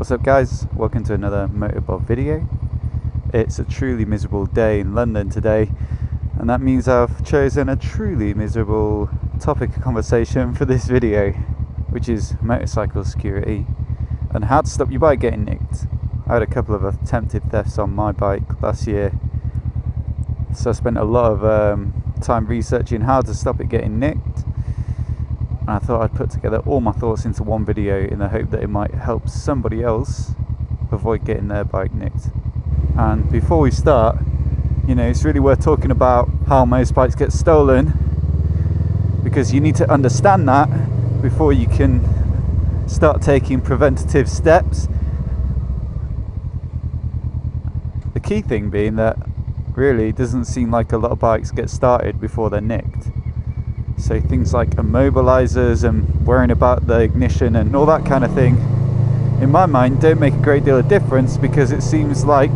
What's up guys, welcome to another MOTOBOB video. It's a truly miserable day in London today, and that means I've chosen a truly miserable topic of conversation for this video, which is motorcycle security and how to stop your bike getting nicked. I had a couple of attempted thefts on my bike last year, so I spent a lot of time researching how to stop it getting nicked. And I thought I'd put together all my thoughts into one video in the hope that it might help somebody else avoid getting their bike nicked. And before we start, it's really worth talking about how most bikes get stolen, because you need to understand that before you can start taking preventative steps. The key thing being that really it doesn't seem like a lot of bikes get started before they're nicked. So things like immobilizers and worrying about the ignition and all that kind of thing, in my mind, don't make a great deal of difference, because it seems like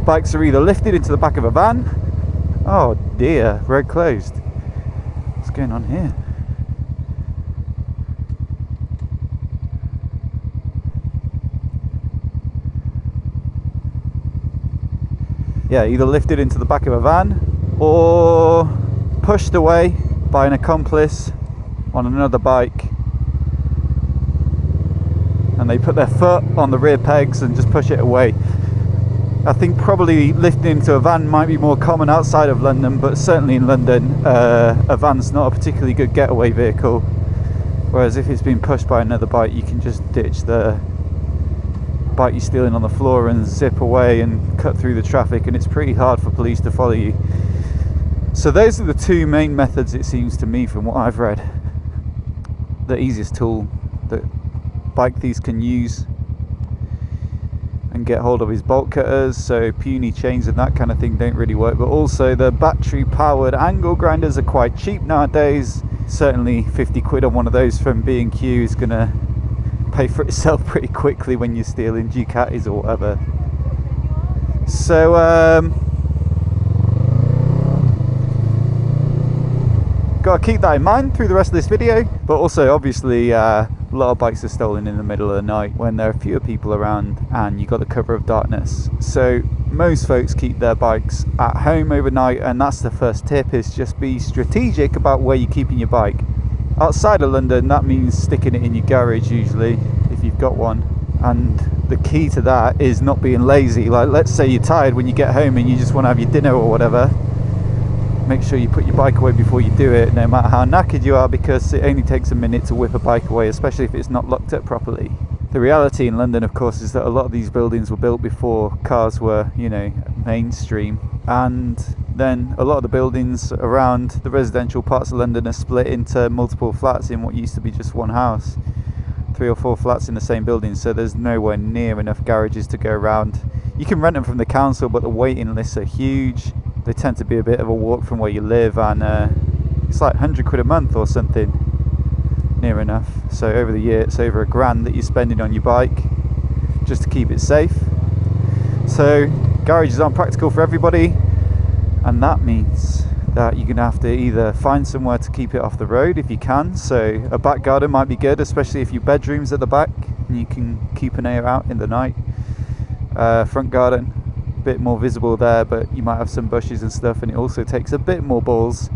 bikes are either lifted into the back of a van. Oh dear, road closed. What's going on here? Yeah, either lifted into the back of a van or pushed away by an accomplice on another bike, and they put their foot on the rear pegs and just push it away. I think probably lifting into a van might be more common outside of London, but certainly in London a van's not a particularly good getaway vehicle, whereas if it's been pushed by another bike, you can just ditch the bike you're stealing on the floor and zip away and cut through the traffic, and it's pretty hard for police to follow you. So those are the two main methods, it seems to me, from what I've read. The easiest tool that bike thieves can use and get hold of is bolt cutters, so puny chains and that kind of thing don't really work, but also the battery powered angle grinders are quite cheap nowadays. Certainly 50 quid on one of those from B&Q is gonna pay for itself pretty quickly when you're stealing Ducatis or whatever. So got to keep that in mind through the rest of this video. But also, obviously, a lot of bikes are stolen in the middle of the night when there are fewer people around and you've got the cover of darkness. So most folks keep their bikes at home overnight, and that's the first tip, is just be strategic about where you're keeping your bike. Outside of London, that means sticking it in your garage usually, if you've got one. And the key to that is not being lazy. Like, let's say you're tired when you get home and you just want to have your dinner or whatever. Make sure you put your bike away before you do it, no matter how knackered you are, because it only takes a minute to whip a bike away, especially if it's not locked up properly. The reality in London, of course, is that a lot of these buildings were built before cars were, mainstream. And then a lot of the buildings around the residential parts of London are split into multiple flats in what used to be just one house. 3 or 4 flats in the same building, so there's nowhere near enough garages to go around. You can rent them from the council, but the waiting lists are huge. They tend to be a bit of a walk from where you live, and it's like 100 quid a month or something, near enough. So over the year it's over £1,000 that you're spending on your bike just to keep it safe. So garages aren't practical for everybody, and that means that you're going to have to either find somewhere to keep it off the road if you can. So a back garden might be good, especially if your bedroom's at the back and you can keep an ear out in the night. Front garden, bit more visible there, but you might have some bushes and stuff, and it also takes a bit more balls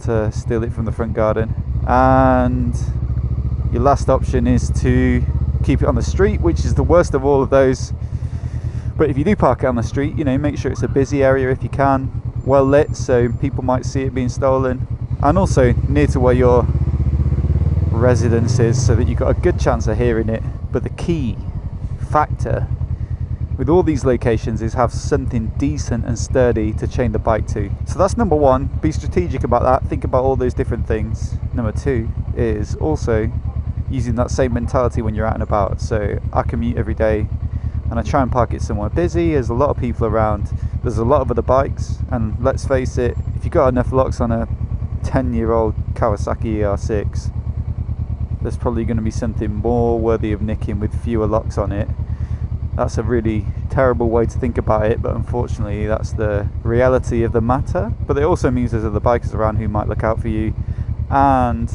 to steal it from the front garden. And your last option is to keep it on the street, which is the worst of all of those. But if you do park it on the street, make sure it's a busy area if you can, well lit, so people might see it being stolen, and also near to where your residence is, so that you've got a good chance of hearing it. But the key factor with all these locations is have something decent and sturdy to chain the bike to. So that's number one, be strategic about that, think about all those different things. Number 2 is also using that same mentality when you're out and about. So I commute every day and I try and park it somewhere busy. There's a lot of people around, there's a lot of other bikes, and let's face it, if you've got enough locks on a 10-year-old Kawasaki ER6, there's probably going to be something more worthy of nicking with fewer locks on it. That's a really terrible way to think about it, but unfortunately that's the reality of the matter. But it also means there's other bikers around who might look out for you, and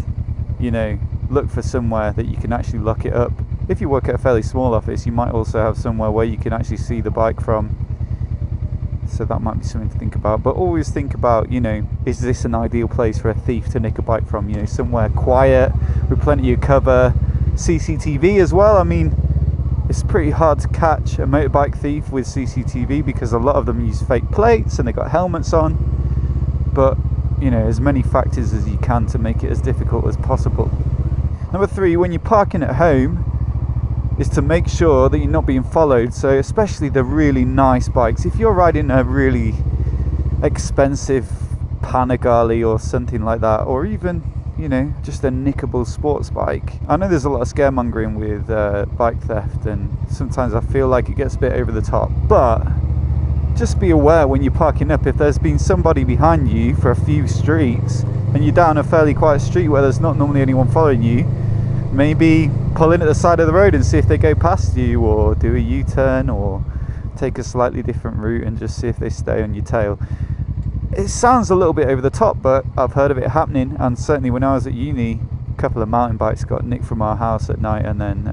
look for somewhere that you can actually lock it up if you work at a fairly small office, you might also have somewhere where you can actually see the bike from. So that might be something to think about. But always think about, you know, is this an ideal place for a thief to nick a bike from? You know, somewhere quiet with plenty of cover, CCTV as well. I mean, it's pretty hard to catch a motorbike thief with CCTV because a lot of them use fake plates and they got helmets on. But, you know, as many factors as you can to make it as difficult as possible. Number 3, when you're parking at home, is to make sure that you're not being followed. So especially the really nice bikes. If you're riding a really expensive Panigale or something like that, or even, you know, just a nickable sports bike. I know there's a lot of scaremongering with bike theft, and sometimes I feel like it gets a bit over the top, but just be aware when you're parking up, if there's been somebody behind you for a few streets and you're down a fairly quiet street where there's not normally anyone following you, maybe pull in at the side of the road and see if they go past you, or do a U-turn, or take a slightly different route and just see if they stay on your tail. It sounds a little bit over the top, but I've heard of it happening, and certainly when I was at uni, a couple of mountain bikes got nicked from our house at night, and then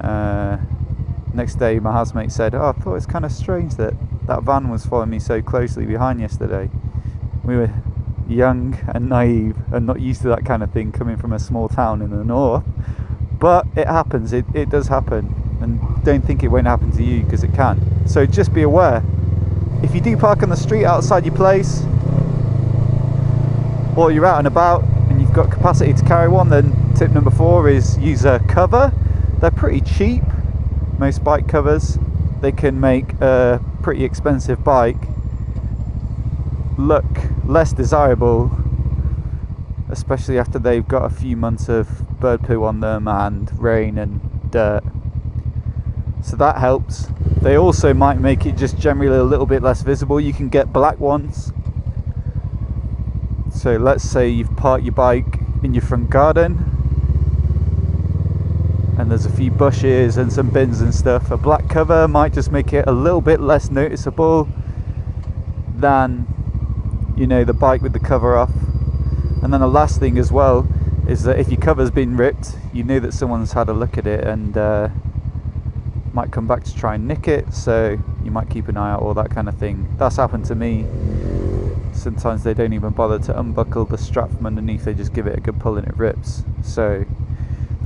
next day my housemate said, oh, I thought it's kind of strange that van was following me so closely behind yesterday. We were young and naive and not used to that kind of thing coming from a small town in the north. But it happens, it does happen, and don't think it won't happen to you, because it can. So just be aware. If you do park on the street outside your place, or you're out and about and you've got capacity to carry one, then tip number 4 is use a cover. They're pretty cheap, most bike covers. They can make a pretty expensive bike look less desirable, especially after they've got a few months of bird poo on them and rain and dirt. So that helps. They also might make it just generally a little bit less visible. You can get black ones. So let's say you've parked your bike in your front garden and there's a few bushes and some bins and stuff. A black cover might just make it a little bit less noticeable than, you know, the bike with the cover off. And then the last thing as well is that if your cover's been ripped, you know that someone's had a look at it and might come back to try and nick it, so you might keep an eye out, all that kind of thing. That's happened to me. Sometimes they don't even bother to unbuckle the strap from underneath, they just give it a good pull and it rips. So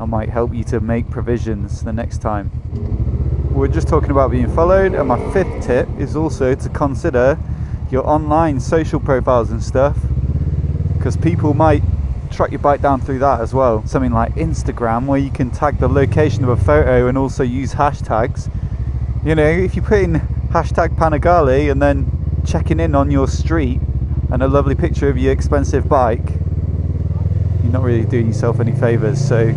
I might help you to make provisions the next time. We're just talking about being followed, and my 5th tip is also to consider your online social profiles and stuff, because people might track your bike down through that as well. Something like Instagram, where you can tag the location of a photo and also use hashtags. You know, if you put in hashtag Panigale and then checking in on your street and a lovely picture of your expensive bike, you're not really doing yourself any favours. So,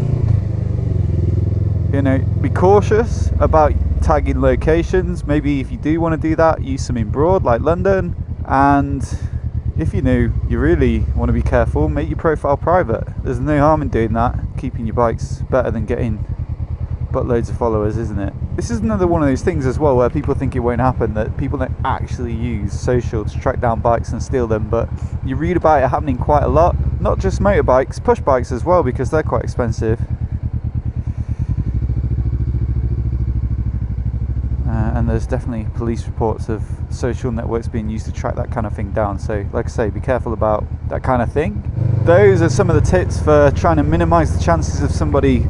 you know, be cautious about tagging locations. Maybe if you do want to do that, use something broad like London. And if you know you really want to be careful, make your profile private. There's no harm in doing that. Keeping your bikes better than getting buttloads of followers, isn't it? This is another one of those things as well where people think it won't happen, that people don't actually use social to track down bikes and steal them, but you read about it happening quite a lot. Not just motorbikes, push bikes as well, because they're quite expensive. And there's definitely police reports of social networks being used to track that kind of thing down. So like I say, be careful about that kind of thing. Those are some of the tips for trying to minimize the chances of somebody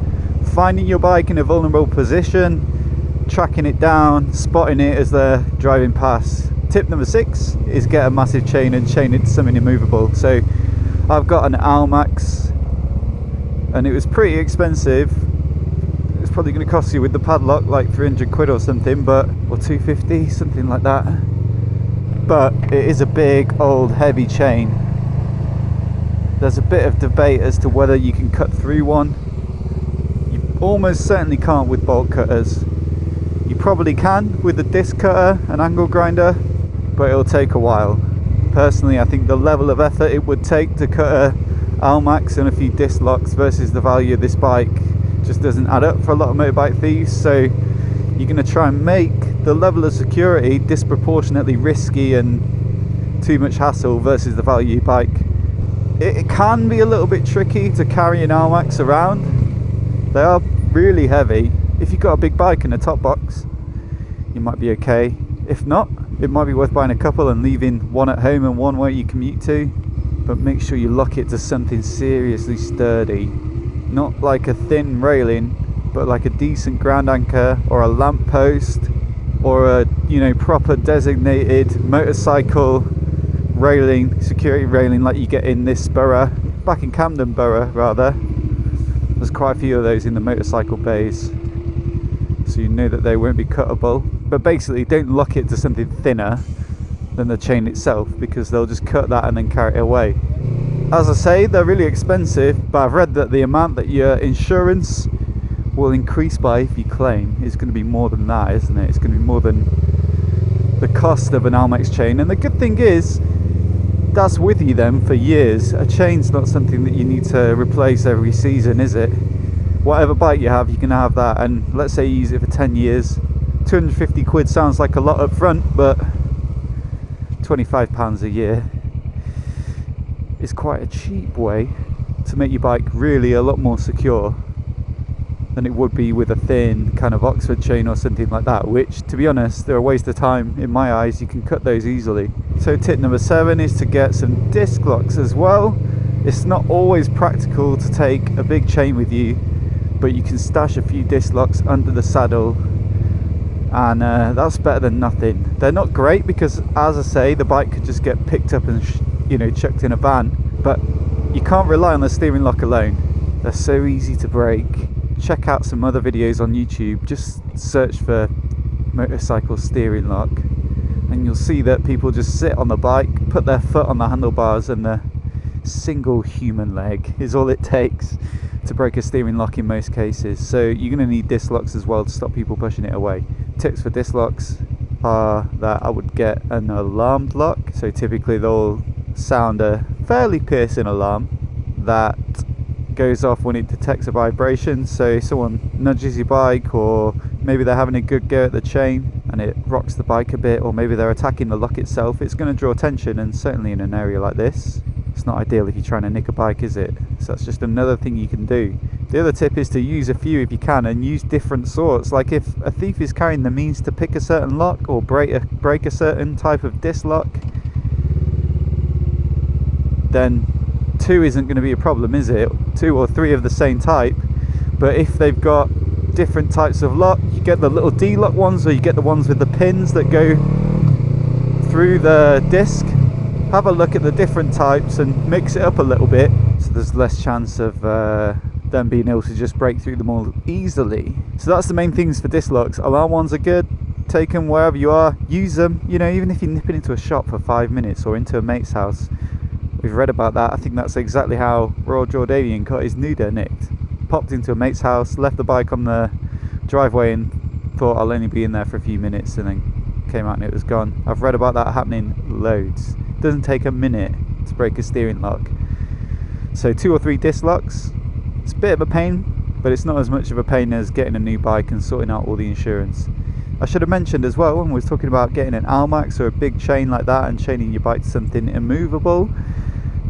finding your bike in a vulnerable position, tracking it down, spotting it as they're driving past. Tip number 6 is get a massive chain and chain it to something immovable. So I've got an Almax and it was pretty expensive. It's probably going to cost you with the padlock like 300 quid or something, but or 250, something like that. But it is a big old heavy chain. There's a bit of debate as to whether you can cut through one. You almost certainly can't with bolt cutters. You probably can with a disc cutter, an angle grinder, but it'll take a while. Personally, I think the level of effort it would take to cut a Almax and a few disc locks versus the value of this bike just doesn't add up for a lot of motorbike thieves. So you're going to try and make the level of security disproportionately risky and too much hassle versus the value of your bike. It can be a little bit tricky to carry an Almax around. They are really heavy, if you've got a big bike and a top box, you might be okay. If not, it might be worth buying a couple and leaving one at home and one where you commute to. But make sure you lock it to something seriously sturdy. Not like a thin railing, but like a decent ground anchor or a lamp post or a, you know, proper designated motorcycle railing, security railing like you get in this borough, back in Camden Borough rather. There's quite a few of those in the motorcycle bays, so you know that they won't be cuttable. But basically don't lock it to something thinner than the chain itself, because they'll just cut that and then carry it away. As I say, they're really expensive, but I've read that the amount that your insurance will increase by if you claim is going to be more than that, isn't it? It's going to be more than the cost of an Almex chain. And the good thing is, that's with you then for years. A chain's not something that you need to replace every season, is it? Whatever bike you have, you can have that. And let's say you use it for 10 years. 250 quid sounds like a lot up front, but £25 a year is quite a cheap way to make your bike really a lot more secure than it would be with a thin kind of Oxford chain or something like that, which, to be honest, they're a waste of time in my eyes. You can cut those easily. So tip number 7 is to get some disc locks as well. It's not always practical to take a big chain with you, but you can stash a few disc locks under the saddle, and that's better than nothing. They're not great because, as I say, the bike could just get picked up and chucked in a van, but you can't rely on the steering lock alone. They're so easy to break. Check out some other videos on YouTube, just search for motorcycle steering lock, and you'll see that people just sit on the bike, put their foot on the handlebars, and the single human leg is all it takes to break a steering lock in most cases. So you're going to need disc locks as well to stop people pushing it away. Tips for disc locks are that I would get an alarmed lock. So typically they'll sound a fairly piercing alarm that goes off when it detects a vibration. So if someone nudges your bike, or maybe they're having a good go at the chain and it rocks the bike a bit, or maybe they're attacking the lock itself, it's going to draw attention. And certainly in an area like this, it's not ideal if you're trying to nick a bike, is it? So that's just another thing you can do. The other tip is to use a few if you can, and use different sorts. Like if a thief is carrying the means to pick a certain lock or break a certain type of disc lock, then 2 isn't going to be a problem, is it? 2 or 3 of the same type. But if they've got different types of lock, you get the little D-lock ones, or you get the ones with the pins that go through the disc. Have a look at the different types and mix it up a little bit, so there's less chance of them being able to just break through them all easily. So that's the main things for disc locks. Alarm ones are good. Take them wherever you are, use them. Even if you're nipping into a shop for 5 minutes or into a mate's house. We've read about that. I think that's exactly how Royal Jordanian got his Nuda nicked. Popped into a mate's house, left the bike on the driveway and thought I'll only be in there for a few minutes, and then came out and it was gone. I've read about that happening loads. It doesn't take a minute to break a steering lock. So 2 or 3 disc locks. It's a bit of a pain, but it's not as much of a pain as getting a new bike and sorting out all the insurance. I should have mentioned as well, when we was talking about getting an Almax or a big chain like that and chaining your bike to something immovable,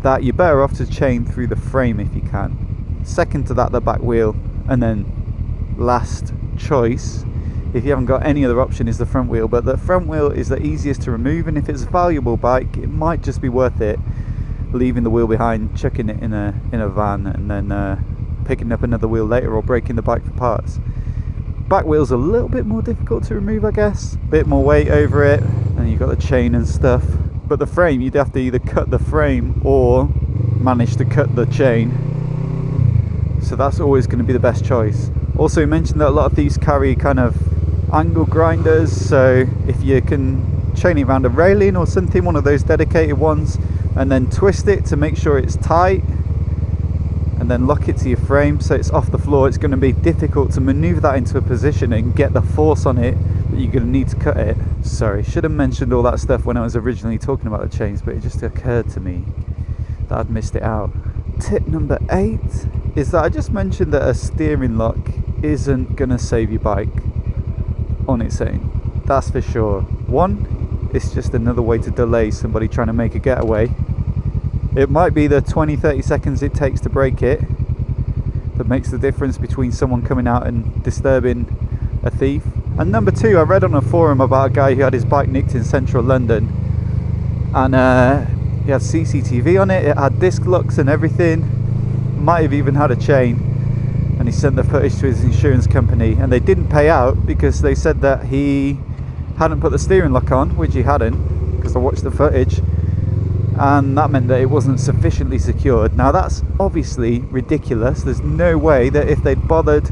that you're better off to chain through the frame if you can. Second to that, the back wheel, and then last choice, if you haven't got any other option, is the front wheel. But the front wheel is the easiest to remove, and if it's a valuable bike, it might just be worth it leaving the wheel behind, chucking it in a van, and then picking up another wheel later, or breaking the bike for parts. Back wheel's a little bit more difficult to remove, I guess. Bit more weight over it, and you've got the chain and stuff. But the frame, you'd have to either cut the frame or manage to cut the chain. So that's always going to be the best choice. Also, you mentioned that a lot of thieves carry kind of angle grinders, so if you can chain it around a railing or something, one of those dedicated ones, and then twist it to make sure it's tight, and then lock it to your frame so it's off the floor, it's going to be difficult to maneuver that into a position and get the force on it that you're going to need to cut it. Sorry, should have mentioned all that stuff when I was originally talking about the chains, but it just occurred to me that I'd missed it out. Tip number 8 is that I just mentioned that a steering lock isn't going to save your bike on its own. That's for sure. One, it's just another way to delay somebody trying to make a getaway. It might be the 20-30 seconds it takes to break it, that makes the difference between someone coming out and disturbing a thief. And number two, I read on a forum about a guy who had his bike nicked in central London, and he had CCTV on it, it had disc locks and everything, might have even had a chain, and he sent the footage to his insurance company, and they didn't pay out because they said that he hadn't put the steering lock on, which he hadn't, because I watched the footage, and that meant that it wasn't sufficiently secured. Now that's obviously ridiculous. There's no way that if they'd bothered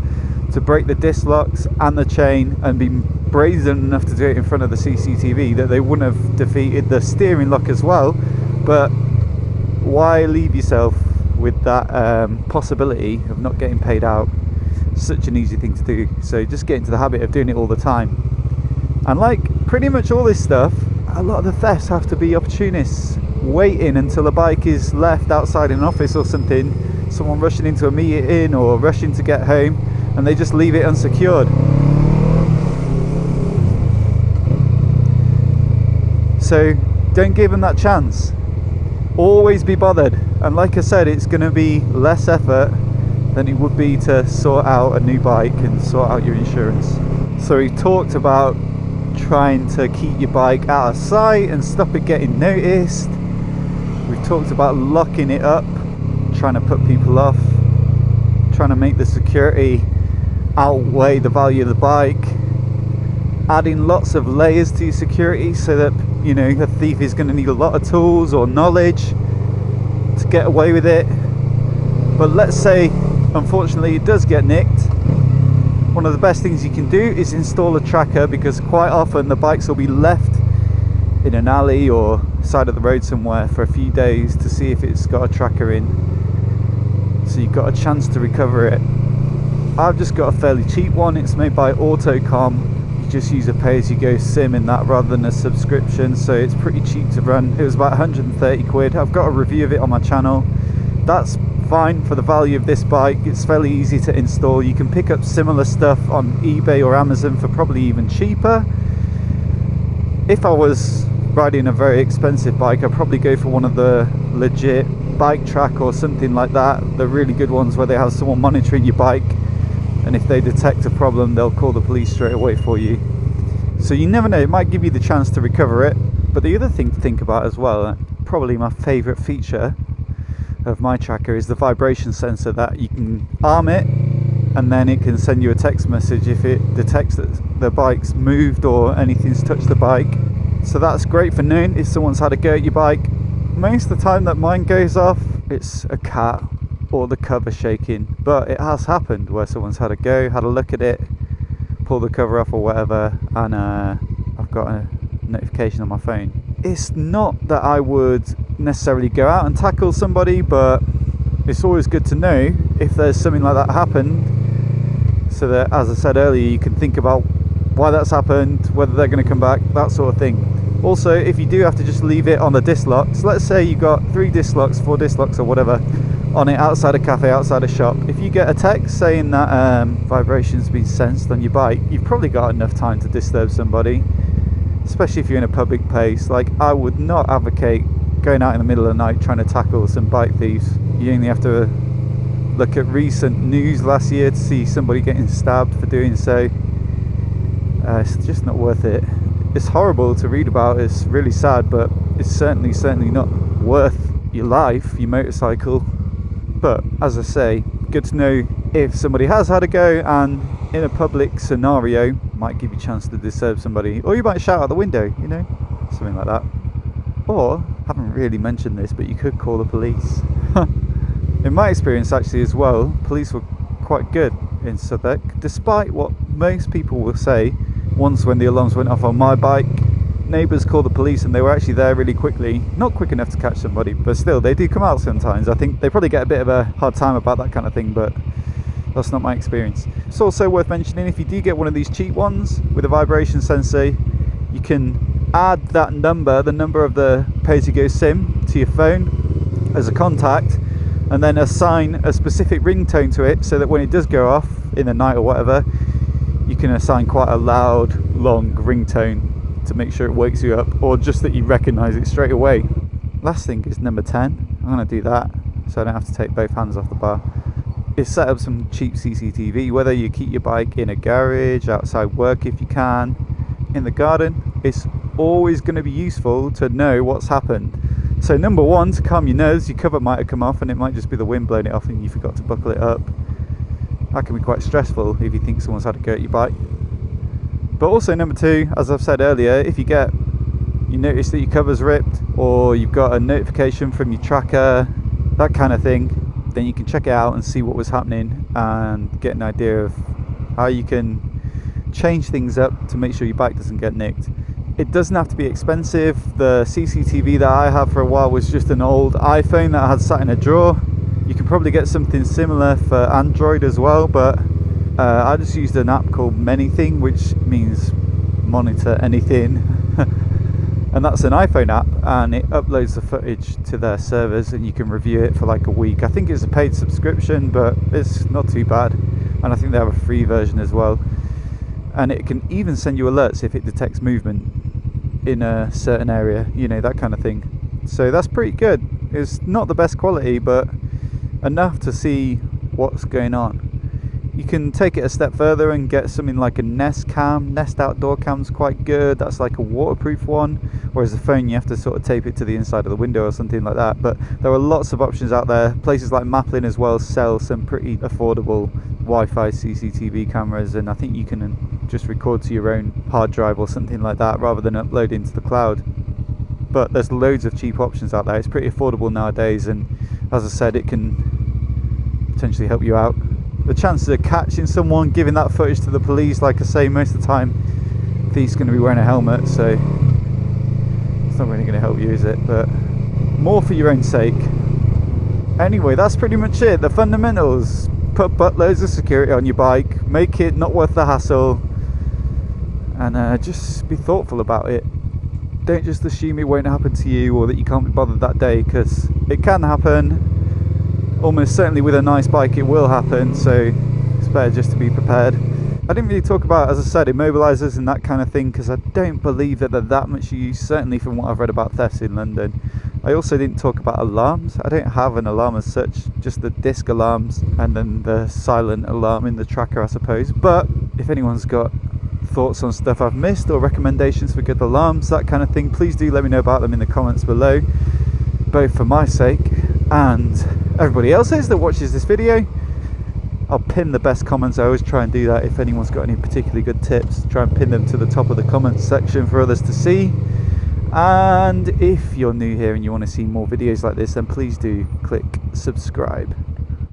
to break the disc locks and the chain and been brazen enough to do it in front of the CCTV, that they wouldn't have defeated the steering lock as well. But why leave yourself with that possibility of not getting paid out? Such an easy thing to do. So just get into the habit of doing it all the time. And like pretty much all this stuff, a lot of the thefts have to be opportunists, waiting until a bike is left outside an office or something, someone rushing into a meeting or rushing to get home, and they just leave it unsecured. So don't give them that chance. Always be bothered, and like I said, it's going to be less effort than it would be to sort out a new bike and sort out your insurance. So we talked about trying to keep your bike out of sight and stop it getting noticed. We've talked about locking it up, trying to put people off, trying to make the security outweigh the value of the bike, adding lots of layers to your security so that, you know, a thief is going to need a lot of tools or knowledge to get away with it. But let's say unfortunately it does get nicked. One of the best things you can do is install a tracker, because quite often the bikes will be left in an alley or side of the road somewhere for a few days to see if it's got a tracker in, so you've got a chance to recover it. I've just got a fairly cheap one. It's made by Autocom. You just use a pay-as-you-go sim in that rather than a subscription, so it's pretty cheap to run. It was about 130 quid. I've got a review of it on my channel. That's fine for the value of this bike. It's fairly easy to install. You can pick up similar stuff on eBay or Amazon for probably even cheaper. If I was riding a very expensive bike, I'd probably go for one of the legit Bike Track or something like that, the really good ones where they have someone monitoring your bike, and if they detect a problem they'll call the police straight away for you. So you never know, it might give you the chance to recover it. But the other thing to think about as well, probably my favourite feature of my tracker, is the vibration sensor, that you can arm it and then it can send you a text message if it detects that the bike's moved or anything's touched the bike. So that's great for knowing if someone's had a go at your bike. Most of the time that mine goes off, it's a cat or the cover shaking, but it has happened where someone's had a go, had a look at it, pull the cover off or whatever, and I've got a notification on my phone. It's not that I would necessarily go out and tackle somebody, but it's always good to know if there's something like that happened, so that, as I said earlier, you can think about why that's happened, whether they're going to come back, that sort of thing. Also, if you do have to just leave it on the disc locks, let's say you got 3 disc locks, 4 disc locks or whatever on it outside a cafe, outside a shop. If you get a text saying that vibration's been sensed on your bike, you've probably got enough time to disturb somebody, especially if you're in a public place. Like, I would not advocate going out in the middle of the night trying to tackle some bike thieves. You only have to look at recent news last year to see somebody getting stabbed for doing so. It's just not worth it. It's horrible to read about, it's really sad, but it's certainly not worth your life, your motorcycle. But as I say, good to know if somebody has had a go, and in a public scenario might give you a chance to disturb somebody, or you might shout out the window, you know, something like that. Or, haven't really mentioned this, but you could call the police. In my experience actually as well, police were quite good in Southwark, despite what most people will say. Once when the alarms went off on my bike, neighbours called the police and they were actually there really quickly. Not quick enough to catch somebody, but still, they do come out sometimes. I think they probably get a bit of a hard time about that kind of thing, but that's not my experience. It's also worth mentioning, if you do get one of these cheap ones with a vibration sensor, you can add that number, the number of the pay-as-you-go SIM, to your phone as a contact, and then assign a specific ringtone to it, so that when it does go off in the night or whatever, you can assign quite a loud, long ringtone to make sure it wakes you up, or just that you recognise it straight away. Last thing is number 10. I'm going to do that so I don't have to take both hands off the bar. is set up some cheap CCTV, whether you keep your bike in a garage, outside work if you can, in the garden. It's always going to be useful to know what's happened. So number one, to calm your nerves, your cover might have come off and it might just be the wind blowing it off and you forgot to buckle it up. That can be quite stressful if you think someone's had a go at your bike. But also number two, as I've said earlier, if you notice that your cover's ripped, or you've got a notification from your tracker, that kind of thing, then you can check it out and see what was happening and get an idea of how you can change things up to make sure your bike doesn't get nicked. It doesn't have to be expensive. The CCTV that I had for a while was just an old iPhone that I had sat in a drawer. You can probably get something similar for Android as well, but I just used an app called Manything, which means monitor anything. And that's an iPhone app, and it uploads the footage to their servers and you can review it for like a week. I think it's a paid subscription, but it's not too bad. And I think they have a free version as well. And it can even send you alerts if it detects movement in a certain area, you know, that kind of thing. So that's pretty good. It's not the best quality, but enough to see what's going on. You can take it a step further and get something like a Nest Cam. Nest Outdoor Cam's quite good. That's like a waterproof one, whereas the phone you have to sort of tape it to the inside of the window or something like that. But there are lots of options out there. Places like Maplin as well sell some pretty affordable Wi-Fi CCTV cameras, and I think you can just record to your own hard drive or something like that rather than uploading to the cloud. But there's loads of cheap options out there. It's pretty affordable nowadays, and as I said, it can potentially help you out. The chances of catching someone giving that footage to the police, like I say, most of the time the thief's going to be wearing a helmet, so it's not really going to help you, is it? But more for your own sake. Anyway, that's pretty much it. The fundamentals: put buttloads of security on your bike, make it not worth the hassle, and just be thoughtful about it. Don't just assume it won't happen to you or that you can't be bothered that day, because it can happen. Almost certainly with a nice bike it will happen, so it's better just to be prepared. I didn't really talk about, as I said, immobilizers and that kind of thing, because I don't believe that they're that much use, certainly from what I've read about thefts in London. I also didn't talk about alarms. I don't have an alarm as such, just the disc alarms and then the silent alarm in the tracker, I suppose. But if anyone's got thoughts on stuff I've missed or recommendations for good alarms, that kind of thing, please do let me know about them in the comments below, both for my sake and everybody else's that watches this video. I'll pin the best comments. I always try and do that. If anyone's got any particularly good tips, try and pin them to the top of the comments section for others to see. And if you're new here and you want to see more videos like this, then please do click subscribe.